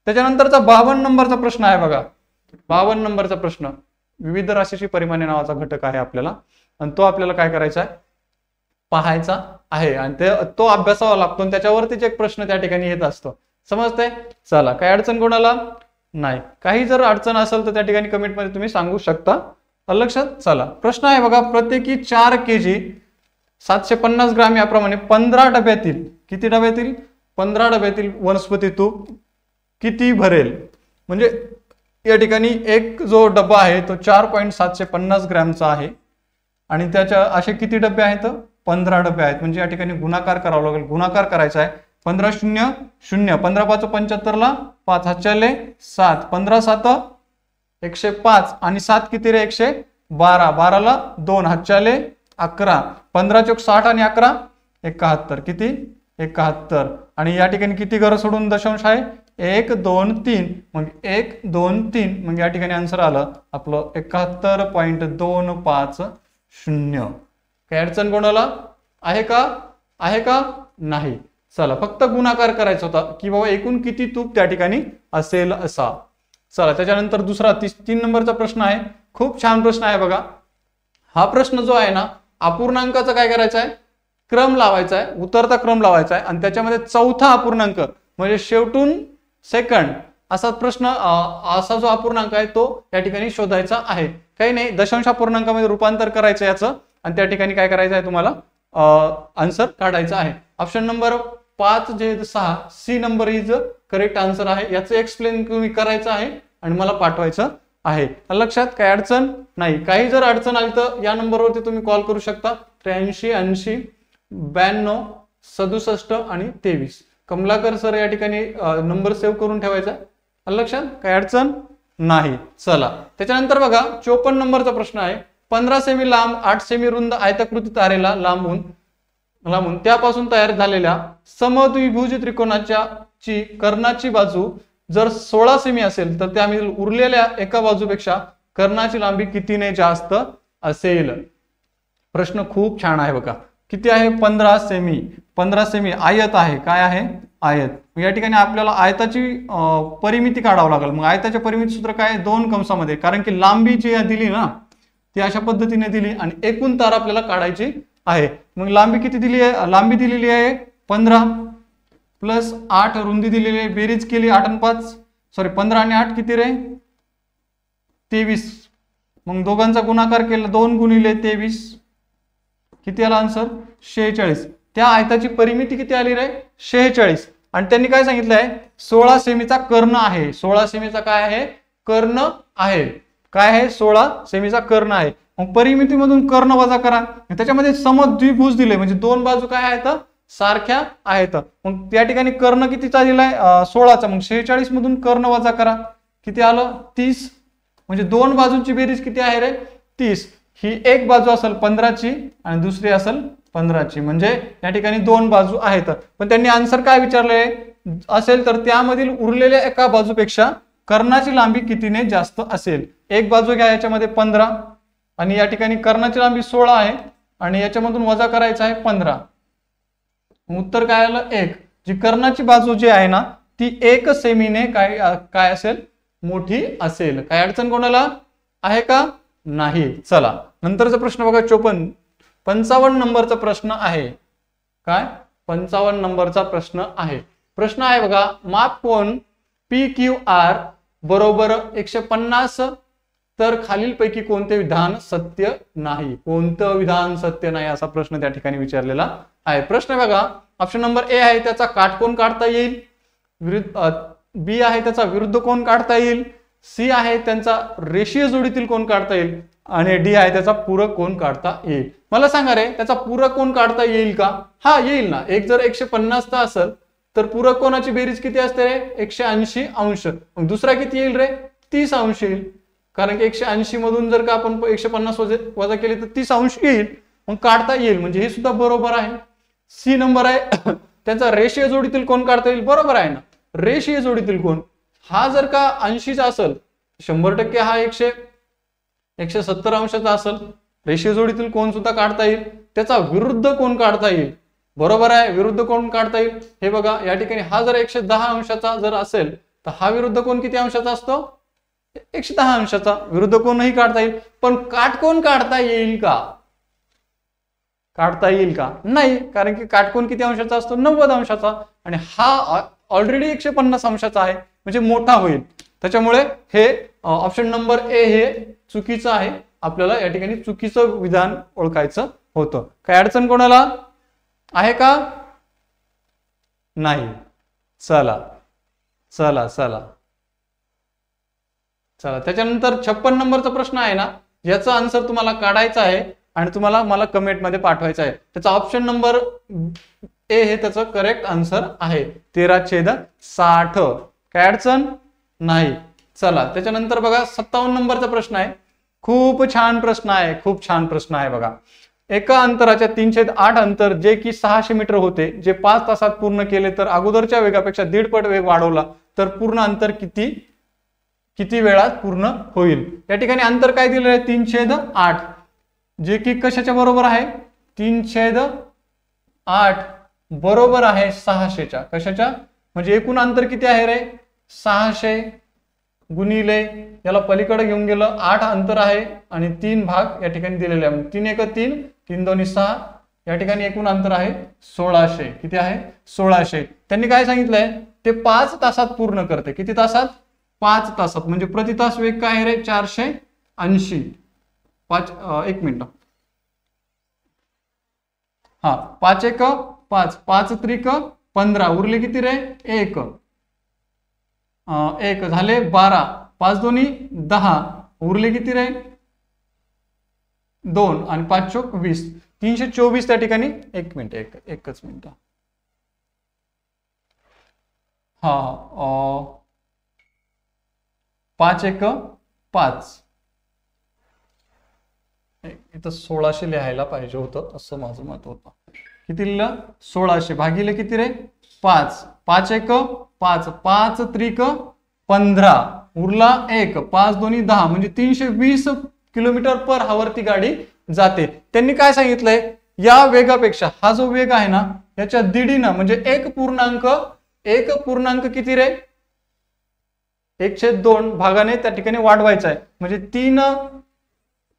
त्याच्यानंतरचा 52 नंबरचा प्रश्न आहे बघा. 52 नंबरचा प्रश्न विविध राशीची परिमाणे नावाचा घटक आहे आपल्याला, आणि तो आपल्याला काय करायचा आहे पाहायचा आहे आणि तो अभ्यासावा लागतो आणि त्याच्यावरतीच एक प्रश्न त्या ठिकाणी येत असतो. समजतंय. चला काय अडचण कोणाला नाही. काही जर अडचण असेल तर त्या ठिकाणी कमेंट मध्ये तुम्ही सांगू शकता. लक्षात. चला प्रश्न आहे बघा. प्रत्येकी 4 kg 750 ग्राम याप्रमाणे 15 डब्यातील किती डब्यातील 15 डब्यातील वनस्पती तूप किती भरेल. म्हणजे या ठिकाणी एक जो डब्बा आहे तो 4.750 ग्रॅमचा आहे आणि त्याच्या असे किती डबे आहेत 15 डबे आहेत. म्हणजे या ठिकाणी गुणाकार करावा लागेल. गुणाकार करायचा आहे. 15 0 0 15 5 75 ला 5 हातच्याले 7 15 7 105 आणि 7 किती रे 112 12 ला 2 हातच्याले 11 15 चौक 60 आणि 11 71 किती 71 आणि या ठिकाणी किती घर सोडून दशांश आहे 1 2 3 मग 1 2 3 मग या ठिकाणी आन्सर आलं आपलं 71.250. काय अडचण कोणाला आहे का नाही. चला फक्त गुणाकार करायचा होता की बाबा एकूण किती तूप त्या ठिकाणी असेल असा. चला त्याच्यानंतर दुसरा 3 नंबरचा प्रश्न आहे. खूप छान प्रश्न आहे बघा. हा प्रश्न जो आहे ना अपूर्णांकाचा काय करायचा आहे क्रम लावायचा आहे, उतरता क्रम लावायचा आहे आणि त्याच्यामध्ये चौथा अपूर्णांक म्हणजे शेवटून सेकंड असा प्रश्न असा जो अपूर्णांक आहे तो या ठिकाणी शोधायचा आहे. काही नाही दशांश अपूर्णांकामध्ये रूपांतर करायचं याचं आणि त्या ठिकाणी काय करायचं आहे तुम्हाला आन्सर काढायचा आहे. ऑप्शन नंबर 5 जे 6 C number is correct answer आहे. याचं एक्सप्लेन तुम्ही करायचं आहे आणि मला पाठवायचं आहे. लक्षात. काय अडचण नाही. काही जर अडचण आली तर या नंबरवरती तुम्ही कॉल करू शकता 83 80 92 67 आणि 23. कमलाकर सर या ठिकाणी नंबर सेव्ह करून ठेवायचा. लक्षात. काय अडचण नाही. चला त्याच्यानंतर बघा 54 नंबरचा प्रश्न आहे. 15 सेमी लांब 8 सेमी रुंद आयताकृती तारेला लांबून त्यापासून तयार झालेल्या समद्विभुज त्रिकोणाची कर्णाची बाजू जर 16 सेमी असेल तर त्यामधील उरलेल्या एका बाजूपेक्षा कर्णाची लांबी कितीने जास्त असेल. प्रश्न खूप छान आहे बघा. किती आहे? 15 सेमी. 15 सेमी आयत आहे. काय आहे? आयत. या ठिकाणी आपल्याला आयताची परिमिती काढावं लागेल. मग आयताच्या परिमिती सूत्र काय? 2 कंसामध्ये, कारण की लांबी जी दिली ना ती अशा पद्धतीने दिली आणि एकूण तार आपल्याला काढायची आहे. मग लांबी किती दिली आहे? लांबी दिलेली आहे 15 प्लस 8 रुंदी दिलेली आहे. बेरीज केली 8 आणि 5 सॉरी 15 आणि 8 किती रे? 23. मग दोघांचा गुणाकार केला 2 गुणिले 23 किती आला आन्सर? 46. त्या आयताची परिमिती किती आली रे? 46. आणि त्यांनी काय सांगितलंय? 16 सेमीचा कर्ण आहे. 16 सेमीचा काय आहे? कर्ण आहे. काय आहे? 16 सेमीचा कर्ण आहे. मग परिमितीमधून कर्ण वजा करा. त्याच्यामध्ये समद्विभुज दिले म्हणजे दोन बाजू काय आहेत? सारख्या आहेत. मग त्या ठिकाणी कर्ण कितीचा दिलाय? 16चा. मग 46 मधून कर्ण वजा करा. किती आलं? 30. म्हणजे दोन बाजूंची बेरीज किती आहे रे? 30. ही एक बाजू असेल 15ची आणि दुसरी असेल 15ची. म्हणजे या ठिकाणी दोन बाजू आहेत. पण त्यांनी आन्सर काय विचारले असेल तर त्यामधील उरलेल्या एका बाजूपेक्षा कर्णाची लांबी कितीने जास्त असेल. एक बाजू घ्या याच्यामध्ये 15 आणि या ठिकाणी कर्णाची लांबी 16 आहे आणि याच्यामधून वजा करायचं आहे 15. उत्तर काय आलं? 1. जी कर्णाची बाजू जी आहे ना ती 1 सेमीने काय असेल? मोठी असेल. काय अडचण कोणाला आहे का? नाही. चला नंतरचा प्रश्न बघा. 55 नंबरचा प्रश्न आहे. काय? 55 नंबरचा प्रश्न आहे. प्रश्न आहे बघा. माप कोन PQR बरोबर 150 तर खालीलपैकी कोणते विधान सत्य नाही? कोणतं विधान सत्य नाही असा प्रश्न त्या ठिकाणी विचारलेला आहे. प्रश्न बघा. ऑप्शन नंबर ए आहे त्याचा काटकोन काढता येईल. बी आहे त्याचा विरुद्ध कोन काढता येईल. सी आहे त्यांचा रेषीय जोडीतील कोन काढता येईल आणि डी आहे त्याचा पूरक कोन काढता येईल. मला सांगा रे त्याचा पूरक कोन काढता येईल का? हा येईल ना. एक जर 150 असेल तर पूरक कोनाची बेरीज किती असते रे? 180 अंश. मग दुसरा किती येईल रे? 30 अंश येईल. कारण की 180 मधून जर का आपण 150 वजा केले तर 30 अंश येईल. मग काढता येईल म्हणजे हे सुद्धा बरोबर आहे. सी नंबर आहे त्यांचा रेषीय जोडीतील कोन काढता येईल. बरोबर आहे ना. रेषीय जोडीतील कोन हा जर का 80चा असेल 100% हा 170 अंशाचा असेल. रेषीय जोडीतील कोन सुद्धा काढता येईल. त्याचा विरुद्ध कोन काढता येईल. बरोबर आहे. विरुद्ध कोन काढता येईल. हे बघा या ठिकाणी हा जर 110 अंशाचा जर असेल तर हा विरुद्ध कोन किती अंशाचा असतो? 110 अंशाचा. विरुद्ध कोनही काढता येईल. पण काटकोन काढता येईल का? काढता येईल का? नाही. कारण की काटकोन किती अंशाचा असतो? 90 अंशाचा. आणि हा ऑलरेडी 150 अंशाचा आहे म्हणजे मोठा होईल. त्याच्यामुळे हे ऑप्शन नंबर ए हे चुकीचं आहे. आपल्याला या ठिकाणी चुकीचं विधान ओळखायचं होतं. काय अडचण कोणाला आहे का? नाही. चला चला चला चला त्याच्यानंतर 56 नंबरचा प्रश्न आहे ना याचा आन्सर तुम्हाला काढायचा आहे आणि तुम्हाला मला कमेंट मध्ये पाठवायचा आहे. त्याचा ऑप्शन नंबर ए हे त्याचं करेक्ट आन्सर आहे. 13/60. काय अडचण नाही. चला त्याच्यानंतर बघा 57 नंबरचा प्रश्न आहे. खूप छान प्रश्न आहे. खूप छान प्रश्न आहे बघा. एका अंतराच्या 3/8 अंतर जे की 600 मीटर होते जे 5 तासात पूर्ण केले तर अगोदरच्या वेगापेक्षा 1.5 पट वेग वाढवला तर पूर्ण अंतर किती वेळात पूर्ण होईल? या ठिकाणी अंतर काय दिलेलं आहे? 3/8 जे की कशाच्या बरोबर आहे? 3/8 बरोबर आहे 600च्या. कशाच्या? म्हणजे एकूण अंतर किती आहे रे? 600 गुणिले याला पलीकडे घेऊन गेलं 8 अंतर आहे आणि 3 भाग या ठिकाणी दिलेले आहे. 3 1 3 3 2 6 या ठिकाणी एकूण अंतर आहे 1600. किती आहे? 1600. त्यांनी काय सांगितलंय? ते 5 तासात पूर्ण करते. किती तासात? 5 तासात. म्हणजे प्रति तास वेग काय आहे रे? 480. 1 मिनिट. हा 5 1 5 5 3 15 उरले किती रे? 1 झाले 12 5 2 10 उरले किती रे? 2 आणि 5 चोक 20 324 त्या ठिकाणी. 1 मिनिट एकच मिनिट. हा 5 1 5 इथं 1600 लिहायला पाहिजे होतं असं माझं मत होतं. किती लिहिलं? 1600 भागिले किती रे? 5 5 1 5 5 3 15 उरला 1 5 2 10 म्हणजे 320 किलोमीटर पर आवर ती गाडी जाते. त्यांनी काय सांगितलंय, या वेगापेक्षा हा जो वेग आहे ना याच्या दीडीनं म्हणजे 1 पूर्णांक किती रे, 1/2 भागाने त्या ठिकाणी वाढवायचा आहे. म्हणजे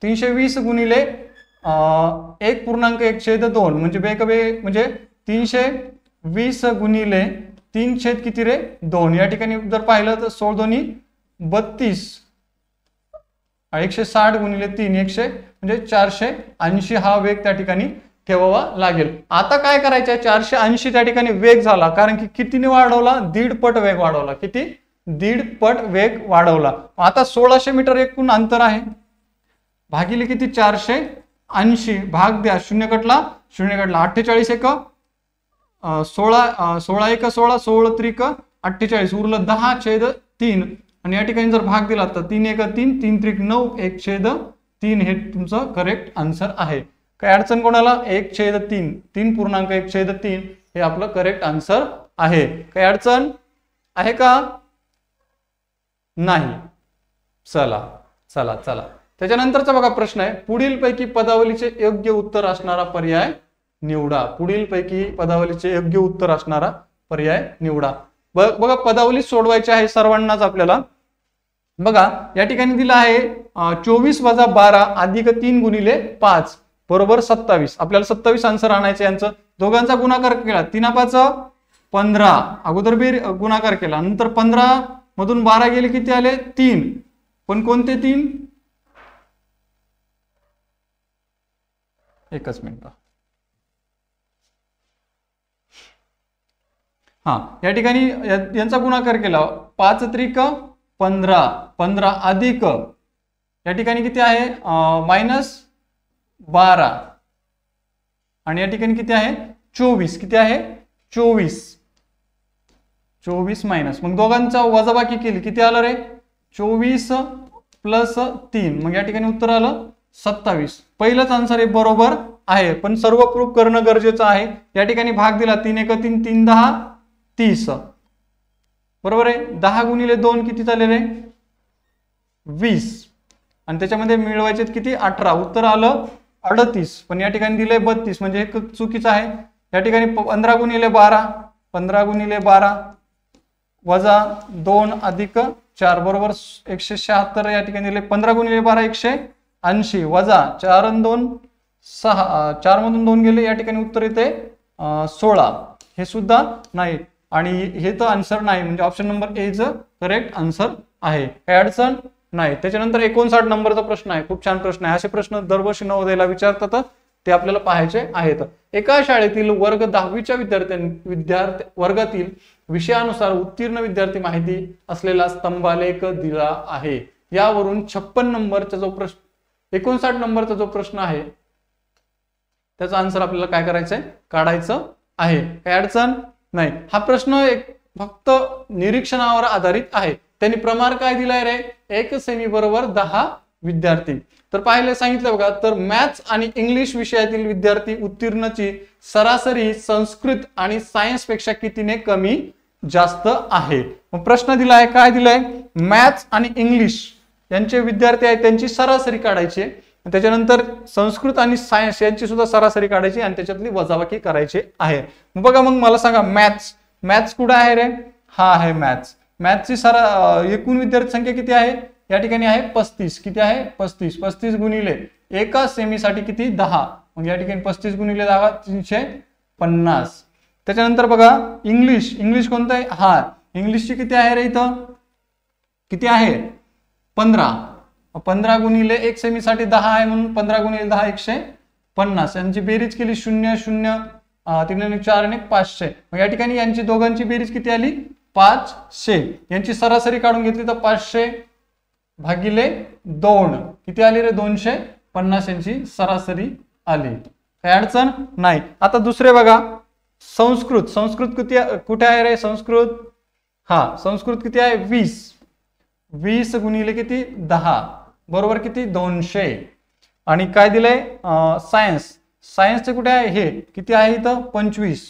320 गुणिले 1.1/2 म्हणजे म्हणजे 320 गुणिले 3 किती रे 2. या ठिकाणी जर पाहिलं तर 16 दोन्ही 32, 160 गुणिले 3 म्हणजे 480 हा वेग त्या ठिकाणी ठेवावा लागेल. आता काय करायचं आहे, 480 त्या ठिकाणी वेग झाला, कारण की कितीने वाढवला, 1.5 पट वेग वाढवला. किती, 1.5 पट वेग वाढवला. आता 1600 मीटर एकूण अंतर आहे, भागिले किती 480, भाग द्या, 0 कटला 48 एक 16, 16 एक 16, 16 त्रिक 48, उरलं 10/3. आणि या ठिकाणी जर भाग दिला तर 3 एक 3, 3 त्रिक 9, 1/3 हे तुमचं करेक्ट आन्सर आहे. काय अडचण कोणाला, 1/3, 3.1/3 हे आपलं करेक्ट आन्सर आहे. काही अडचण आहे का, नाही. चला चला चला त्याच्यानंतरचा बघा प्रश्न आहे, पुढील पैकी पदावलीचे योग्य उत्तर असणारा पर्याय निवडा. पुढील पैकी पदावलीचे योग्य उत्तर असणारा पर्याय निवडा. बघा पदावली सोडवायची आहे सर्वांनाच आपल्याला. बघा या ठिकाणी दिला आहे 24 - 12 अधिक 3 गुणिले 5 बरोबर 27. आपल्याला 27 आन्सर आणायचे. यांचं दोघांचा गुणाकार केला, 3 5 15, अगोदर बी गुणाकार केला, नंतर 15 मधून 12 गेले किती आले 3. पण कोणते 3, एकच मिनिट. हा या ठिकाणी यांचा गुणाकार केला, 5 त्रिक 15, 15 अधिक या ठिकाणी किती आहे -12 आणि या ठिकाणी किती आहे 24. किती आहे 24 मायनस, मग दोघांचा वजाबाकी केली किती आलं रे 24 + 3, मग या ठिकाणी उत्तर आलं 27. पहिलंच आन्सर हे बरोबर आहे, पण सर्व प्रूफ करणं गरजेचं आहे. या ठिकाणी भाग दिला 3 एक 3, 3 10 30 बरोबर आहे. 10 गुणिले 2 किती झाले रे 20 आणि त्याच्यामध्ये मिळवायचे किती 18, उत्तर आलं 38. पण या ठिकाणी दिले 32 म्हणजे हे चुकीचं आहे. या ठिकाणी 15 गुणिले 12, 15 गुणिले 12 वजा 2 अधिक 4 बरोबर 176. या ठिकाणी दिले 15 गुणिले 12 180 वजा 4 आणि 2 6, 4 मधून 2 गेले, या ठिकाणी उत्तर येते 16. हे सुद्धा नाही आणि हे तर आन्सर नाही, म्हणजे ऑप्शन नंबर ए ज करेक्ट आन्सर आहे. काही अडचण नाही. त्याच्यानंतर 59 नंबरचा प्रश्न आहे, खूप छान प्रश्न आहे. असे प्रश्न दरवर्षी नवोदयला विचारतात, ते आपल्याला पाहायचे आहेत. एका शाळेतील वर्ग 10वीच्या वर्गातील विषयानुसार उत्तीर्ण विद्यार्थी माहिती असलेला स्तंभालेख दिला आहे. यावरून 56 नंबरचा जो प्रश्न 59 नंबरचा जो प्रश्न आहे त्याचा आन्सर आपल्याला काय करायचंय काढायचं आहे. काही अडचण नाही. हा प्रश्न फक्त निरीक्षणावर आधारित आहे. त्यांनी प्रमाण काय दिलाय रे 1 सेमी बरोबर 10 विद्यार्थी. तर पाहिले सांगितलं बघा, तर मॅथ्स आणि इंग्लिश विषयातील विद्यार्थी उत्तीर्णची सरासरी संस्कृत आणि सायन्स पेक्षा कितीने कमी जास्त आहे. मग प्रश्न दिलाय काय दिलाय, मॅथ्स आणि इंग्लिश यांचे विद्यार्थी आहेत त्यांची सरासरी काढायची, त्याच्यानंतर संस्कृत आणि सायन्स यांची सुद्धा सरासरी काढायची आणि त्याच्यातली वजाबाकी करायची आहे. बघा मग मला सांगा मॅथ्स कुठे आहे रे, हा आहे मॅथ्स. मॅथ्सची एकूण विद्यार्थी संख्या किती आहे, या ठिकाणी आहे 35. किती आहे 35. 35 गुणिले एका सेमीसाठी किती 10, मग या ठिकाणी 35 गुणिले 10 350. त्याच्यानंतर बघा इंग्लिश कोणतं आहे, हा इंग्लिशची किती आहे रे इथं किती आहे 15. 15 गुणिले 1 सेमीसाठी 10 आहे म्हणून 15 गुणिले 10 150. यांची बेरीज केली 0 0 3 आणि 4 आणि 500. मग या ठिकाणी यांची दोघांची बेरीज किती आली 500. यांची सरासरी काढून घेतली तर 500 भागिले 2 किती आली रे 250 यांची सरासरी आली. काही अडचण नाही. आता दुसरे बघा संस्कृत किती कुठे आहे रे संस्कृत, हा संस्कृत किती आहे 20 गुणिले किती 10 बरोबर किती 200. आणि काय दिलंय सायन्सचे कुठे आहे हे किती आहे इथं 25.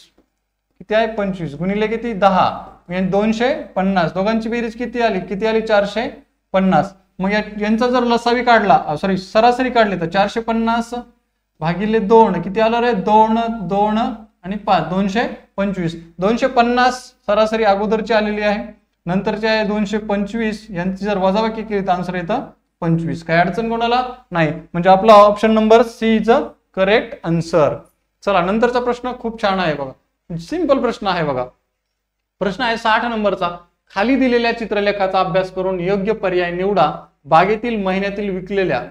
किती आहे 25 गुणिले किती 10 म्हणजे 250. दोघांची बेरीज किती आली 450. मग यांचा जर लसावी काढला, सॉरी सरासरी काढली तर 450 भागिले 2 किती आलं रे? 2 2 आणि 5 225. 250 सरासरी अगोदरची आलेली आहे, नंतरची आहे 225. यांची जर वजाबाकी केली तर आन्सर येतं 25. काय अडचण कोणाला नाही, म्हणजे आपला option number C is a correct answer. चला नंतरचा प्रश्न खूप छान आहे बघा, सिंपल प्रश्न आहे बघा. प्रश्न आहे 60 नंबरचा. खाली दिलेल्या चित्रलेखाचा अभ्यास करून योग्य पर्याय निवडा. बागेतील महिन्यातील विकलेल्या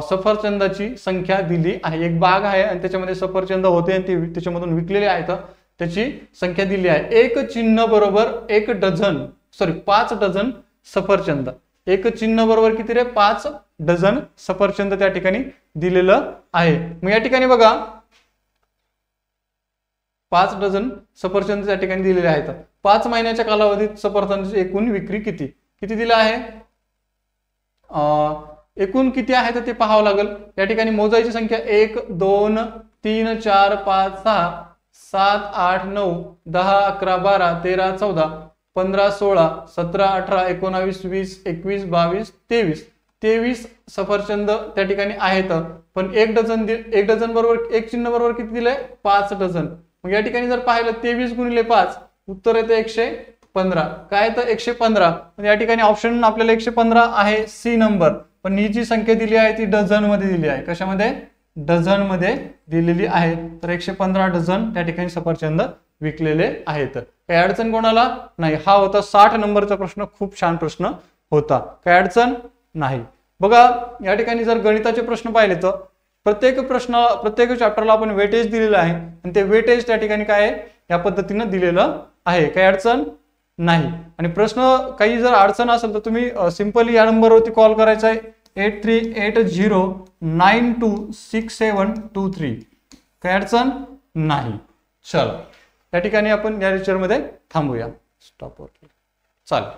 सफरचंदाची संख्या दिली आहे. एक बाग आहे आणि त्याच्यामध्ये सफरचंद होते आणि ते त्याच्यामधून विकलेले आहेत, त्याची संख्या दिली आहे. एक चिन्ह बरोबर 1 डझन, सॉरी 5 डझन सफरचंद. एक चिन्ह बरोबर किती रे? 5 डझन सफरचंद त्या ठिकाणी दिलेलं आहे. मग या ठिकाणी बघा 5 डझन सफरचंद त्या ठिकाणी दिलेले आहेत. 5 महिन्याच्या कालावधीत सफरचंदाची एकूण विक्री किती किती दिलं आहे? एकूण किती आहे तर ते पाहावं लागेल. या ठिकाणी मोजायची संख्या 1 2 3 4 5 6 7 8 9 10 11 12 13 14 15 16 17 18 19 20 21 22 23 23 सफरचंद त्या ठिकाणी आहेत. पण एक डझन बरोबर एक चिन्ह बरोबर किती दिलंय? 5 डझन. मग या ठिकाणी जर पाहिलं 23 गुणिले 5 उत्तर येतं 115. काय तर 115. या ठिकाणी ऑप्शन आपल्याला 115 आहे सी नंबर. पण ही जी संख्या दिली आहे ती डझन मध्ये दिली आहे. कशामध्ये? डझन मध्ये दिलेली आहे. तर 115 डझन त्या ठिकाणी सफरचंद विकलेले आहेत. काही अडचण कोणाला नाही. हा होता 60 नंबरचा प्रश्न. खूप छान प्रश्न होता, काही अडचण नाही. बघा या ठिकाणी जर गणिताचे प्रश्न पाहिले तर प्रत्येक चॅप्टरला आपण वेटेज दिलेलं आहे आणि ते वेटेज त्या ठिकाणी काय आहे या पद्धतीने दिलेलं आहे. काही अडचण नाही. आणि प्रश्न काही जर अडचण असेल तर तुम्ही सिंपली या नंबरवरती कॉल करायचा आहे 8380926723. काही अडचण नाही. चला त्या ठिकाणी आपण या लेक्चरमध्ये थांबूया. स्टॉपवर चालेल.